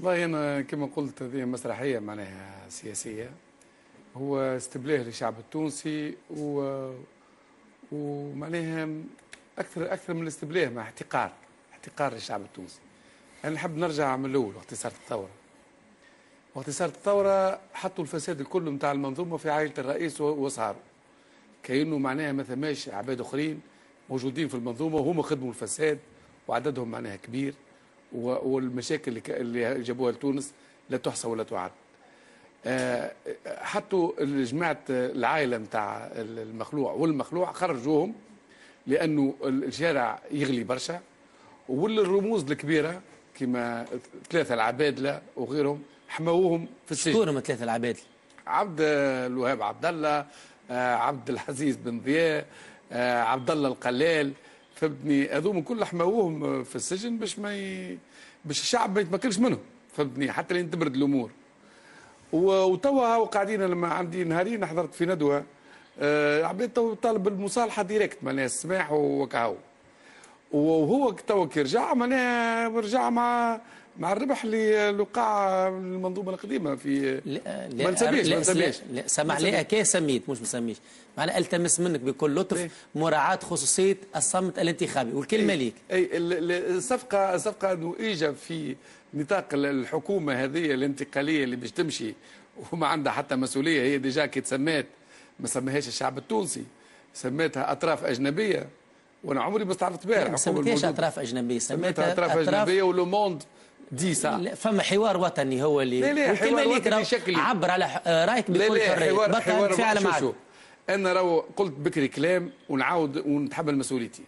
والله أنا كما قلت هذه مسرحية معناها سياسية. هو استبلاه للشعب التونسي ومعناها أكثر من الاستبلاه، مع احتقار للشعب التونسي. أنا نحب نرجع من الأول. وقت صارت الثورة حطوا الفساد الكل نتاع المنظومة في عائلة الرئيس وصهاره، كأنه معناها ما ثماش عباد أخرين موجودين في المنظومة وهم خدموا الفساد وعددهم معناها كبير، والمشاكل اللي جابوها لتونس لا تحصى ولا تعد. حطوا جماعة العائلة نتاع المخلوع خرجوهم لأنه الشارع يغلي برشا، والرموز الكبيرة كما ثلاثة العبادلة وغيرهم حموهم في السجن. شكون هم ثلاثة العبادلة؟ عبد الوهاب عبد الله، عبد العزيز بن ضياء، عبد الله القلال، فهمتني؟ هذوما كل حموهم في السجن باش الشعب ما يتمكنش منهم، فهمتني؟ حتى لين تبرد الامور. وتوا قاعدين، لما عندي نهارين حضرت في ندوه عبيد طالب المصالحه ديريكت معناها السماح وكهو، وهو توا كي رجع معناها رجع مع الربح اللي وقع المنظومه القديمه في ما نسميش سمح لي اكي سميت مش مسميش. معناها التمس منك بكل لطف مراعاه خصوصيه الصمت الانتخابي والكلمه ليك. اي الصفقه انه اجى في نطاق الحكومه هذه الانتقاليه اللي باش تمشي وما عندها حتى مسؤوليه. هي ديجا كي تسمات ما سماهاش الشعب التونسي، سماتها اطراف اجنبيه، وانا عمري ما استعرفت بها. ما سميتهاش اطراف اجنبيه، سميتها اطراف اجنبيه ولو موند دي سا. فما حوار وطني هو اللي لا والكلمه ليك شكلي عبر على رايك بكل حريه. حوار فعلا معك. انا راهو قلت بكري كلام ونعاود ونتحمل مسؤوليتي.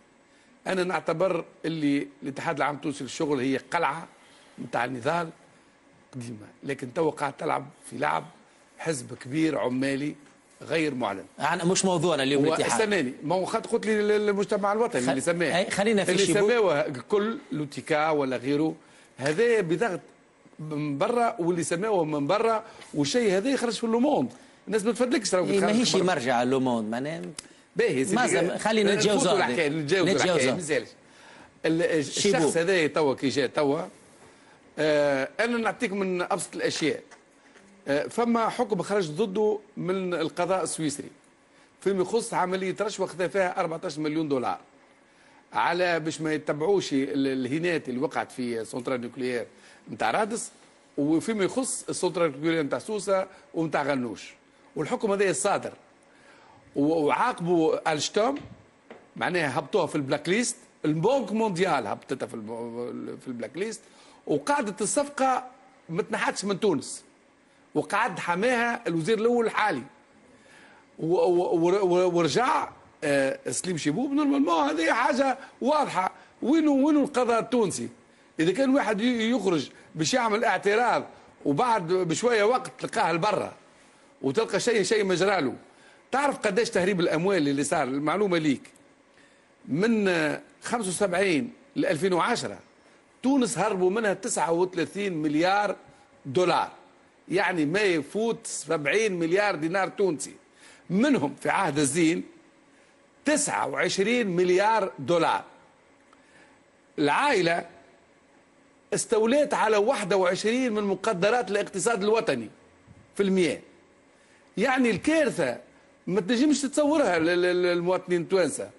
انا نعتبر اللي الاتحاد العام التونسي للشغل هي قلعه نتاع النضال قديمه، لكن تو قاعد تلعب في لعب حزب كبير عمالي غير معلن. أنا مش موضوعنا اليوم الاتحاد. استناني، ما هو قلت لي المجتمع الوطني اللي سماه، خلينا في اللي شيبو سماه كل لوتيكا ولا غيره، هذا بضغط من برا، واللي سماوه من برا، والشيء هذا يخرج في لوموند. الناس ما تفدلكش راهو ماهيش مرجع لوموند معناها باهي. خلينا نتجاوزوا الحكايه مازالش. الشخص هذا توا كي جاء توا انا نعطيك من ابسط الاشياء. فما حكم خرج ضده من القضاء السويسري فيما يخص عمليه رشوه خذا فيها 14 مليون دولار على باش ما يتبعوش الهينات اللي وقعت في سنترال نوكليير نتاع رادس، وفيما يخص السنترال نوكليير نتاع سوسه ونتاع غنوش. والحكم هذا صادر، وعاقبوا الشتوم معناها هبطوها في البلاك ليست، البنك مونديال هبطتها في البلاك ليست، وقعدت الصفقه ما تنحتش من تونس، وقعد حماها الوزير الاول الحالي، ورجع سليم شيبوب. نورمالمون هذه حاجه واضحه. وينو القضاء التونسي؟ اذا كان واحد يخرج باش يعمل اعتراض وبعد بشويه وقت تلقاه لبرا وتلقى شيء مجراله. تعرف قداش تهريب الاموال اللي صار؟ المعلومه ليك، من 75 ل 2010 تونس هربوا منها 39 مليار دولار، يعني ما يفوت 70 مليار دينار تونسي. منهم في عهد الزين 29 مليار دولار. العائلة استوليت على 21 من مقدرات الاقتصاد الوطني في المياه. يعني الكارثة ما تنجمش تتصورها للمواطنين التوانسة.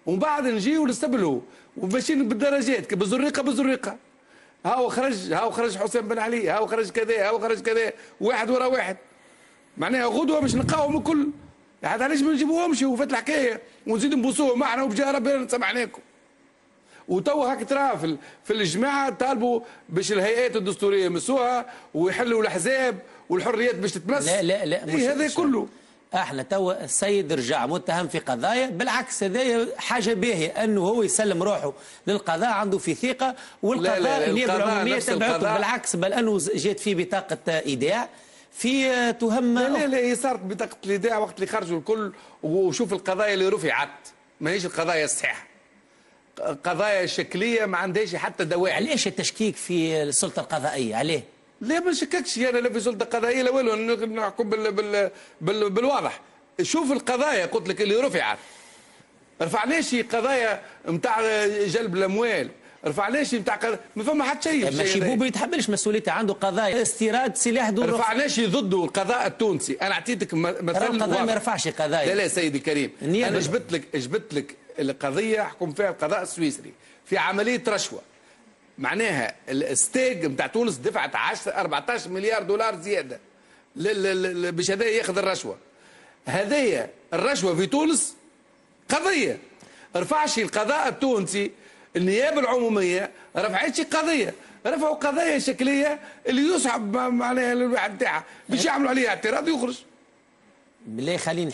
ومن بعد نجيو نستبلوا وماشيين بالدرجات بالزريقة. هاو خرج حسين بن علي، هاو خرج كذا، واحد ورا واحد. معناها غدوه باش نلقاوهم الكل. عاد علاش ما نجيبوهمش وفات الحكايه ونزيدوا نبوسوهم معنا وبجاه ربنا سمعناكم. وتوا هاك ترى في الجماعه طالبوا باش الهيئات الدستوريه يمسوها ويحلوا الاحزاب والحريات باش تتمس. لا مش هذا كله. احنا توا السيد رجع متهم في قضايا، بالعكس هذا حاجه باهيه انه هو يسلم روحه للقضاء، عنده في ثقه، والقضاء النيابه العموميه تبعته بالعكس، بل انه جات فيه بطاقه ايداع في تهم. لا هي صارت بطاقه الايداع وقت اللي خرجوا الكل. وشوف القضايا اللي رفعت ماهيش القضايا الصحيحه، قضايا شكليه ما عندهاش حتى دواعي. علاش التشكيك في السلطه القضائيه؟ عليه؟ لا ما نشككش انا لا في سلطه قضائيه لا والو، نحكم بالواضح. شوف القضايا قلت لك اللي رفعت، رفعناش قضايا نتاع جلب الاموال، رفعناش نتاع ما فما حتى شيء. ماشي بوبي ما يتحملش مسؤوليته، عنده قضايا استيراد سلاح دون رفعناش ضده القضاء التونسي. انا اعطيتك مثال. القضاء ما يرفعش قضايا. لا سيدي الكريم، انا جبت لك القضيه حكم فيها القضاء السويسري في عمليه رشوه، معناها الستيج نتاع تونس دفعت 14 مليار دولار زياده باش هذا ياخذ الرشوه. هذه الرشوه في تونس قضيه، رفعش القضاء التونسي، النيابه العموميه رفعتش قضيه، رفعوا قضايا شكليه اللي يصعب معناها الواحد نتاعها باش يعملوا عليها اعتراض يخرج. بالله خلينا